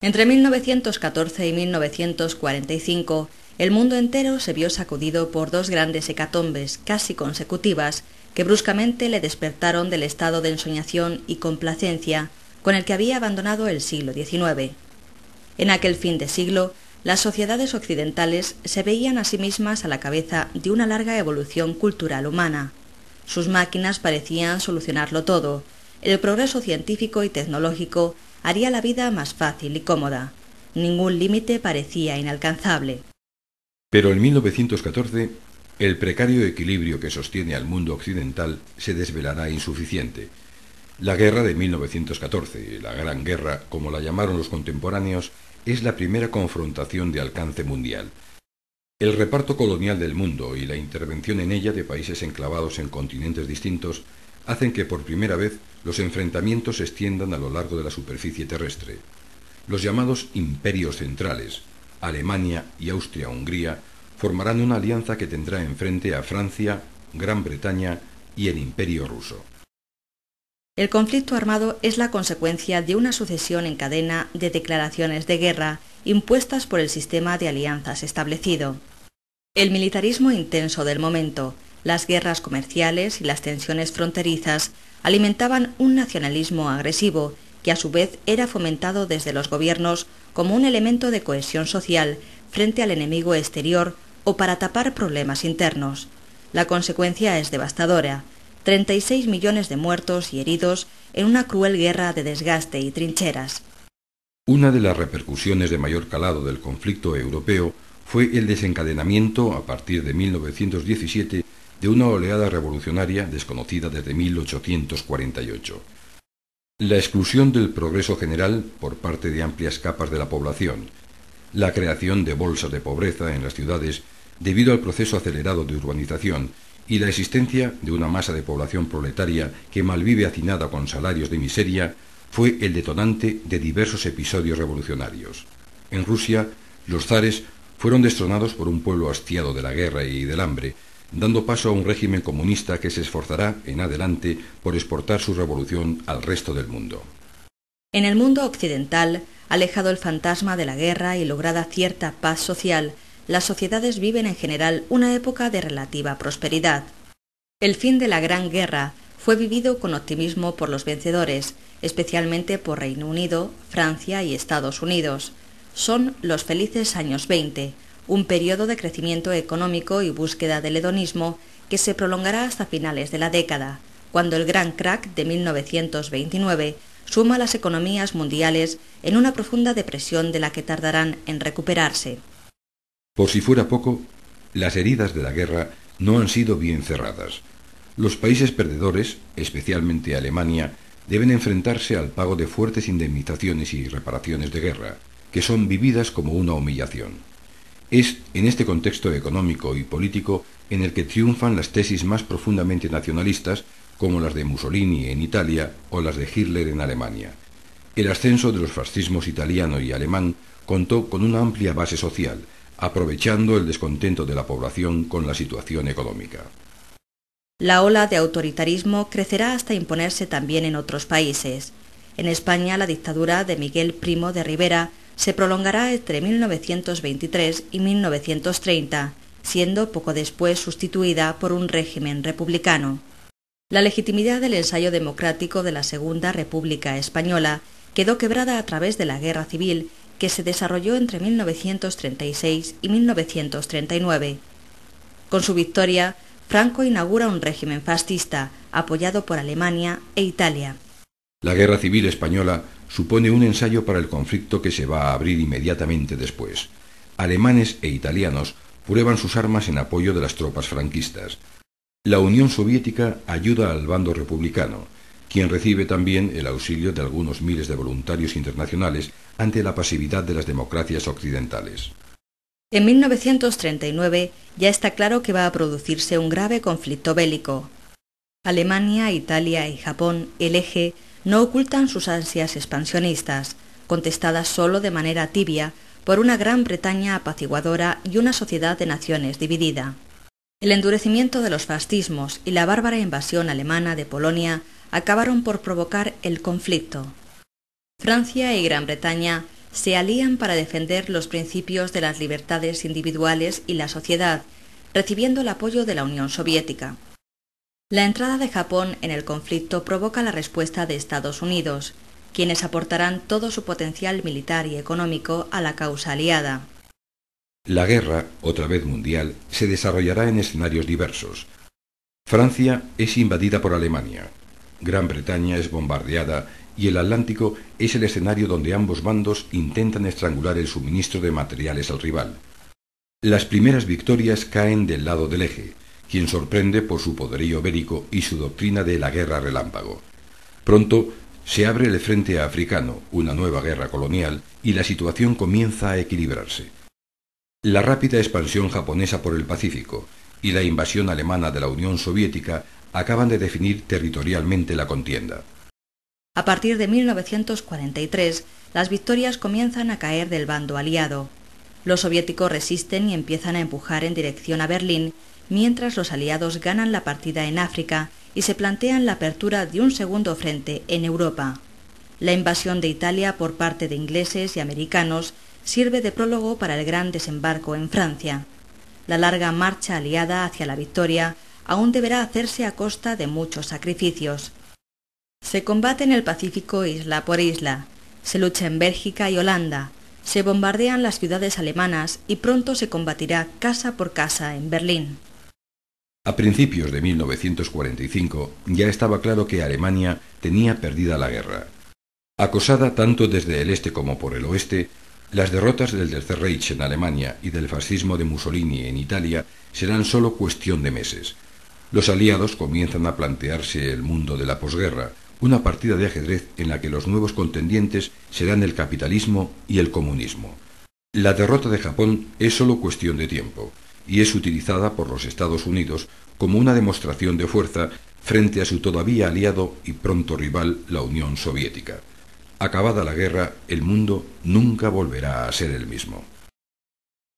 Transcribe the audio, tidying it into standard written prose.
Entre 1914 y 1945, el mundo entero se vio sacudido por dos grandes hecatombes casi consecutivas que bruscamente le despertaron del estado de ensoñación y complacencia con el que había abandonado el siglo XIX. En aquel fin de siglo, las sociedades occidentales se veían a sí mismas a la cabeza de una larga evolución cultural humana. Sus máquinas parecían solucionarlo todo. El progreso científico y tecnológico haría la vida más fácil y cómoda. Ningún límite parecía inalcanzable. Pero en 1914, el precario equilibrio que sostiene al mundo occidental se desvelará insuficiente. La guerra de 1914, la Gran Guerra, como la llamaron los contemporáneos, es la primera confrontación de alcance mundial. El reparto colonial del mundo y la intervención en ella de países enclavados en continentes distintos hacen que por primera vez los enfrentamientos se extiendan a lo largo de la superficie terrestre. Los llamados imperios centrales, Alemania y Austria-Hungría, formarán una alianza que tendrá enfrente a Francia, Gran Bretaña y el Imperio ruso. El conflicto armado es la consecuencia de una sucesión en cadena de declaraciones de guerra impuestas por el sistema de alianzas establecido. El militarismo intenso del momento, las guerras comerciales y las tensiones fronterizas alimentaban un nacionalismo agresivo que a su vez era fomentado desde los gobiernos como un elemento de cohesión social frente al enemigo exterior o para tapar problemas internos. La consecuencia es devastadora: 36 millones de muertos y heridos en una cruel guerra de desgaste y trincheras. Una de las repercusiones de mayor calado del conflicto europeo fue el desencadenamiento, a partir de 1917, de una oleada revolucionaria desconocida desde 1848. La exclusión del progreso general por parte de amplias capas de la población, la creación de bolsas de pobreza en las ciudades debido al proceso acelerado de urbanización y la existencia de una masa de población proletaria que malvive hacinada con salarios de miseria fue el detonante de diversos episodios revolucionarios. En Rusia, los zares fueron destronados por un pueblo hastiado de la guerra y del hambre, dando paso a un régimen comunista que se esforzará en adelante por exportar su revolución al resto del mundo. En el mundo occidental, alejado el fantasma de la guerra y lograda cierta paz social, las sociedades viven en general una época de relativa prosperidad. El fin de la Gran Guerra fue vivido con optimismo por los vencedores, especialmente por Reino Unido, Francia y Estados Unidos. Son los felices años 20, un periodo de crecimiento económico y búsqueda del hedonismo que se prolongará hasta finales de la década, cuando el gran crack de 1929 suma a las economías mundiales en una profunda depresión de la que tardarán en recuperarse. Por si fuera poco, las heridas de la guerra no han sido bien cerradas. Los países perdedores, especialmente Alemania, deben enfrentarse al pago de fuertes indemnizaciones y reparaciones de guerra, que son vividas como una humillación. Es en este contexto económico y político en el que triunfan las tesis más profundamente nacionalistas, como las de Mussolini en Italia o las de Hitler en Alemania. El ascenso de los fascismos italiano y alemán contó con una amplia base social, aprovechando el descontento de la población con la situación económica. La ola de autoritarismo crecerá hasta imponerse también en otros países. En España, la dictadura de Miguel Primo de Rivera se prolongará entre 1923 y 1930, siendo poco después sustituida por un régimen republicano. La legitimidad del ensayo democrático de la Segunda República Española quedó quebrada a través de la Guerra Civil que se desarrolló entre 1936 y 1939. Con su victoria, Franco inaugura un régimen fascista, apoyado por Alemania e Italia. La Guerra Civil Española supone un ensayo para el conflicto que se va a abrir inmediatamente después. Alemanes e italianos prueban sus armas en apoyo de las tropas franquistas. La Unión Soviética ayuda al bando republicano, quien recibe también el auxilio de algunos miles de voluntarios internacionales ante la pasividad de las democracias occidentales. En 1939 ya está claro que va a producirse un grave conflicto bélico. Alemania, Italia y Japón, el eje, no ocultan sus ansias expansionistas, contestadas solo de manera tibia por una Gran Bretaña apaciguadora y una sociedad de naciones dividida. El endurecimiento de los fascismos y la bárbara invasión alemana de Polonia acabaron por provocar el conflicto. Francia y Gran Bretaña se alían para defender los principios de las libertades individuales y la sociedad, recibiendo el apoyo de la Unión Soviética. La entrada de Japón en el conflicto provoca la respuesta de Estados Unidos, quienes aportarán todo su potencial militar y económico a la causa aliada. La guerra, otra vez mundial, se desarrollará en escenarios diversos. Francia es invadida por Alemania, Gran Bretaña es bombardeada y el Atlántico es el escenario donde ambos bandos intentan estrangular el suministro de materiales al rival. Las primeras victorias caen del lado del eje, quien sorprende por su poderío bélico y su doctrina de la guerra relámpago. Pronto se abre el frente africano, una nueva guerra colonial, y la situación comienza a equilibrarse. La rápida expansión japonesa por el Pacífico y la invasión alemana de la Unión Soviética acaban de definir territorialmente la contienda. A partir de 1943, las victorias comienzan a caer del bando aliado. Los soviéticos resisten y empiezan a empujar en dirección a Berlín, mientras los aliados ganan la partida en África y se plantean la apertura de un segundo frente en Europa. La invasión de Italia por parte de ingleses y americanos sirve de prólogo para el gran desembarco en Francia. La larga marcha aliada hacia la victoria aún deberá hacerse a costa de muchos sacrificios. Se combate en el Pacífico isla por isla, se lucha en Bélgica y Holanda, se bombardean las ciudades alemanas y pronto se combatirá casa por casa en Berlín. A principios de 1945 ya estaba claro que Alemania tenía perdida la guerra. Acosada tanto desde el este como por el oeste, las derrotas del Tercer Reich en Alemania y del fascismo de Mussolini en Italia serán solo cuestión de meses. Los aliados comienzan a plantearse el mundo de la posguerra, una partida de ajedrez en la que los nuevos contendientes serán el capitalismo y el comunismo. La derrota de Japón es solo cuestión de tiempo, y es utilizada por los Estados Unidos como una demostración de fuerza frente a su todavía aliado y pronto rival, la Unión Soviética. Acabada la guerra, el mundo nunca volverá a ser el mismo.